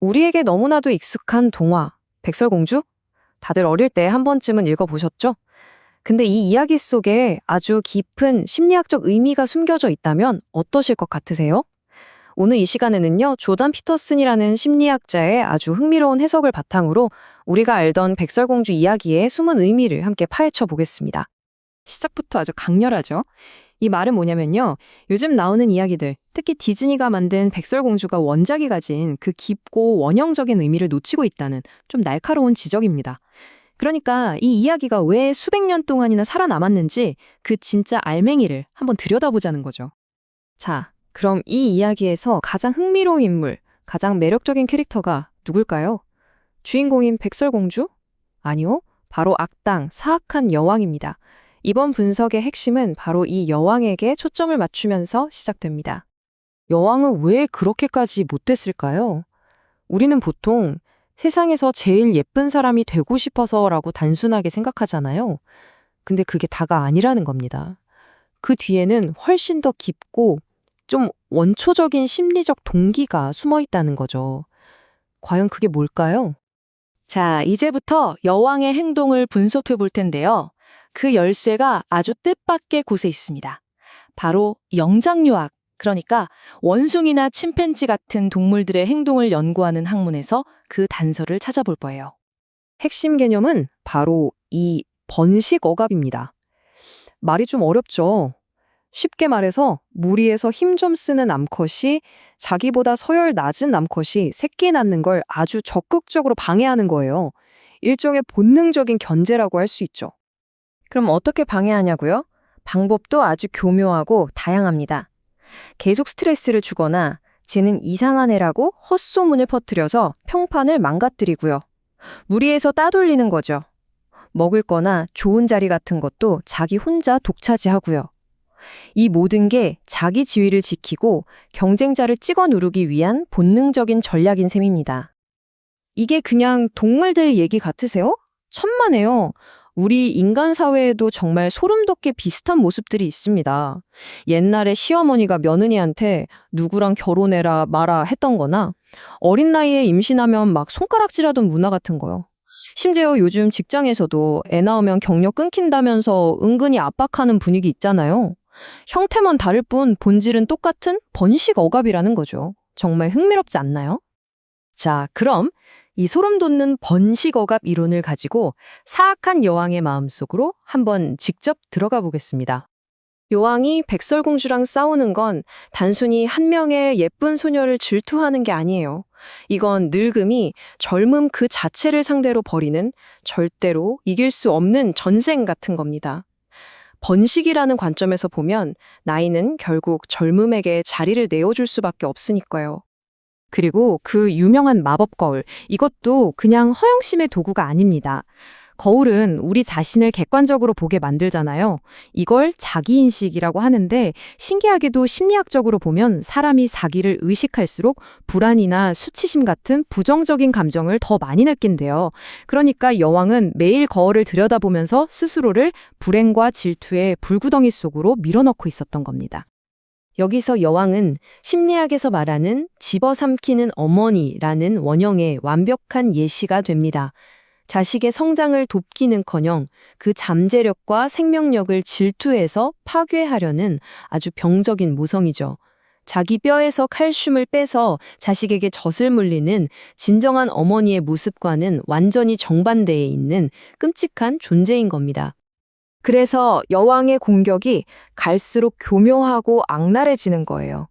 우리에게 너무나도 익숙한 동화, 백설공주? 다들 어릴 때 한 번쯤은 읽어보셨죠? 근데 이 이야기 속에 아주 깊은 심리학적 의미가 숨겨져 있다면 어떠실 것 같으세요? 오늘 이 시간에는요, 조단 피터슨이라는 심리학자의 아주 흥미로운 해석을 바탕으로 우리가 알던 백설공주 이야기의 숨은 의미를 함께 파헤쳐 보겠습니다. 시작부터 아주 강렬하죠? 이 말은 뭐냐면요. 요즘 나오는 이야기들, 특히 디즈니가 만든 백설공주가 원작이 가진 그 깊고 원형적인 의미를 놓치고 있다는 좀 날카로운 지적입니다. 그러니까 이 이야기가 왜 수백 년 동안이나 살아남았는지 그 진짜 알맹이를 한번 들여다보자는 거죠. 자, 그럼 이 이야기에서 가장 흥미로운 인물, 가장 매력적인 캐릭터가 누굴까요? 주인공인 백설공주? 아니요, 바로 악당, 사악한 여왕입니다. 이번 분석의 핵심은 바로 이 여왕에게 초점을 맞추면서 시작됩니다. 여왕은 왜 그렇게까지 못됐을까요? 우리는 보통 세상에서 제일 예쁜 사람이 되고 싶어서라고 단순하게 생각하잖아요. 근데 그게 다가 아니라는 겁니다. 그 뒤에는 훨씬 더 깊고 좀 원초적인 심리적 동기가 숨어 있다는 거죠. 과연 그게 뭘까요? 자, 이제부터 여왕의 행동을 분석해 볼 텐데요. 그 열쇠가 아주 뜻밖의 곳에 있습니다. 바로 영장류학, 그러니까 원숭이나 침팬지 같은 동물들의 행동을 연구하는 학문에서 그 단서를 찾아볼 거예요. 핵심 개념은 바로 이 번식 억압입니다. 말이 좀 어렵죠? 쉽게 말해서 무리에서 힘 좀 쓰는 암컷이 자기보다 서열 낮은 암컷이 새끼 낳는 걸 아주 적극적으로 방해하는 거예요. 일종의 본능적인 견제라고 할 수 있죠. 그럼 어떻게 방해하냐고요? 방법도 아주 교묘하고 다양합니다. 계속 스트레스를 주거나 쟤는 이상한 애라고 헛소문을 퍼뜨려서 평판을 망가뜨리고요. 무리에서 따돌리는 거죠. 먹을 거나 좋은 자리 같은 것도 자기 혼자 독차지하고요. 이 모든 게 자기 지위를 지키고 경쟁자를 찍어 누르기 위한 본능적인 전략인 셈입니다. 이게 그냥 동물들 얘기 같으세요? 천만에요. 우리 인간 사회에도 정말 소름 돋게 비슷한 모습들이 있습니다. 옛날에 시어머니가 며느리한테 누구랑 결혼해라 마라 했던 거나 어린 나이에 임신하면 막 손가락질하던 문화 같은 거요. 심지어 요즘 직장에서도 애 낳으면 경력 끊긴다면서 은근히 압박하는 분위기 있잖아요. 형태만 다를 뿐 본질은 똑같은 번식 억압이라는 거죠. 정말 흥미롭지 않나요? 자, 그럼 이 소름 돋는 번식 억압 이론을 가지고 사악한 여왕의 마음속으로 한번 직접 들어가 보겠습니다. 여왕이 백설공주랑 싸우는 건 단순히 한 명의 예쁜 소녀를 질투하는 게 아니에요. 이건 늙음이 젊음 그 자체를 상대로 벌이는 절대로 이길 수 없는 전쟁 같은 겁니다. 번식이라는 관점에서 보면 나이는 결국 젊음에게 자리를 내어줄 수밖에 없으니까요. 그리고 그 유명한 마법 거울, 이것도 그냥 허영심의 도구가 아닙니다. 거울은 우리 자신을 객관적으로 보게 만들잖아요. 이걸 자기인식이라고 하는데 신기하게도 심리학적으로 보면 사람이 자기를 의식할수록 불안이나 수치심 같은 부정적인 감정을 더 많이 느낀대요. 그러니까 여왕은 매일 거울을 들여다보면서 스스로를 불행과 질투의 불구덩이 속으로 밀어넣고 있었던 겁니다. 여기서 여왕은 심리학에서 말하는 집어삼키는 어머니라는 원형의 완벽한 예시가 됩니다. 자식의 성장을 돕기는커녕 그 잠재력과 생명력을 질투해서 파괴하려는 아주 병적인 모성이죠. 자기 뼈에서 칼슘을 빼서 자식에게 젖을 물리는 진정한 어머니의 모습과는 완전히 정반대에 있는 끔찍한 존재인 겁니다. 그래서 여왕의 공격이 갈수록 교묘하고 악랄해지는 거예요.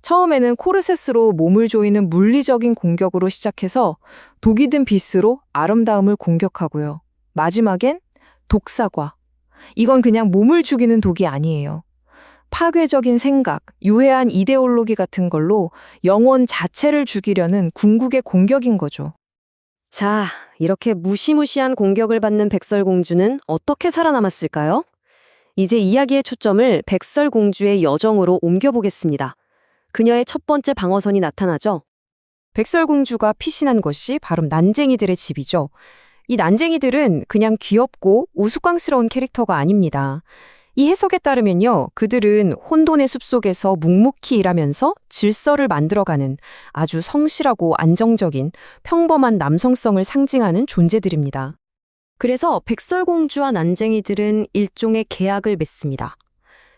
처음에는 코르셋으로 몸을 조이는 물리적인 공격으로 시작해서 독이 든 비스로 아름다움을 공격하고요. 마지막엔 독사과. 이건 그냥 몸을 죽이는 독이 아니에요. 파괴적인 생각, 유해한 이데올로기 같은 걸로 영혼 자체를 죽이려는 궁극의 공격인 거죠. 자, 이렇게 무시무시한 공격을 받는 백설공주는 어떻게 살아남았을까요? 이제 이야기의 초점을 백설공주의 여정으로 옮겨보겠습니다. 그녀의 첫 번째 방어선이 나타나죠. 백설공주가 피신한 곳이 바로 난쟁이들의 집이죠. 이 난쟁이들은 그냥 귀엽고 우스꽝스러운 캐릭터가 아닙니다. 이 해석에 따르면요, 그들은 혼돈의 숲속에서 묵묵히 일하면서 질서를 만들어가는 아주 성실하고 안정적인 평범한 남성성을 상징하는 존재들입니다. 그래서 백설공주와 난쟁이들은 일종의 계약을 맺습니다.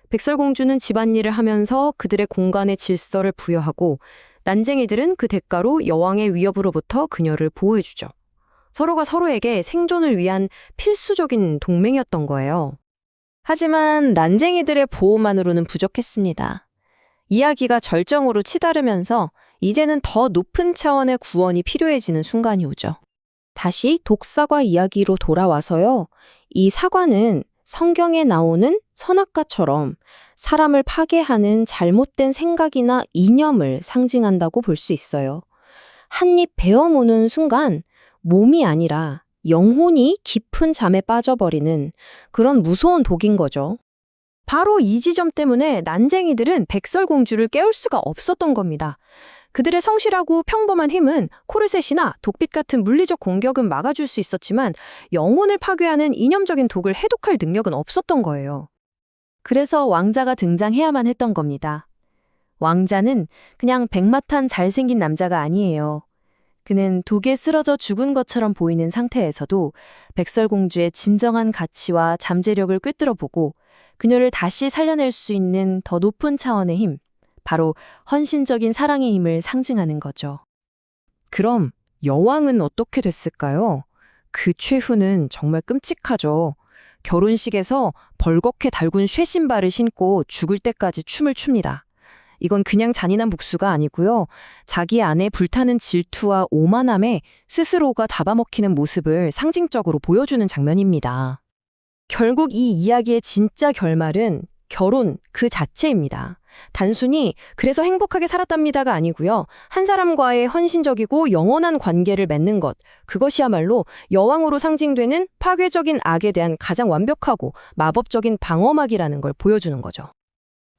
백설공주는 집안일을 하면서 그들의 공간에 질서를 부여하고, 난쟁이들은 그 대가로 여왕의 위협으로부터 그녀를 보호해주죠. 서로가 서로에게 생존을 위한 필수적인 동맹이었던 거예요. 하지만 난쟁이들의 보호만으로는 부족했습니다. 이야기가 절정으로 치달으면서 이제는 더 높은 차원의 구원이 필요해지는 순간이 오죠. 다시 독사과 이야기로 돌아와서요. 이 사과는 성경에 나오는 선악과처럼 사람을 파괴하는 잘못된 생각이나 이념을 상징한다고 볼 수 있어요. 한 입 베어무는 순간 몸이 아니라 영혼이 깊은 잠에 빠져버리는 그런 무서운 독인 거죠. 바로 이 지점 때문에 난쟁이들은 백설공주를 깨울 수가 없었던 겁니다. 그들의 성실하고 평범한 힘은 코르셋이나 독빛 같은 물리적 공격은 막아줄 수 있었지만 영혼을 파괴하는 이념적인 독을 해독할 능력은 없었던 거예요. 그래서 왕자가 등장해야만 했던 겁니다. 왕자는 그냥 백마탄 잘생긴 남자가 아니에요. 그는 독에 쓰러져 죽은 것처럼 보이는 상태에서도 백설공주의 진정한 가치와 잠재력을 꿰뚫어보고 그녀를 다시 살려낼 수 있는 더 높은 차원의 힘, 바로 헌신적인 사랑의 힘을 상징하는 거죠. 그럼 여왕은 어떻게 됐을까요? 그 최후는 정말 끔찍하죠. 결혼식에서 벌겋게 달군 쇠신발을 신고 죽을 때까지 춤을 춥니다. 이건 그냥 잔인한 복수가 아니고요. 자기 안에 불타는 질투와 오만함에 스스로가 잡아먹히는 모습을 상징적으로 보여주는 장면입니다. 결국 이 이야기의 진짜 결말은 결혼 그 자체입니다. 단순히 그래서 행복하게 살았답니다가 아니고요. 한 사람과의 헌신적이고 영원한 관계를 맺는 것, 그것이야말로 여왕으로 상징되는 파괴적인 악에 대한 가장 완벽하고 마법적인 방어막이라는 걸 보여주는 거죠.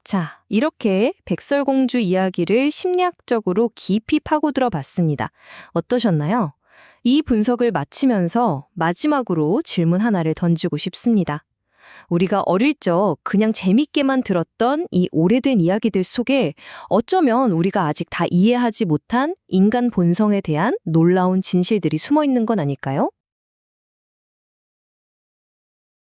자, 이렇게 백설공주 이야기를 심리학적으로 깊이 파고들어 봤습니다. 어떠셨나요? 이 분석을 마치면서 마지막으로 질문 하나를 던지고 싶습니다. 우리가 어릴 적 그냥 재밌게만 들었던 이 오래된 이야기들 속에 어쩌면 우리가 아직 다 이해하지 못한 인간 본성에 대한 놀라운 진실들이 숨어 있는 건 아닐까요?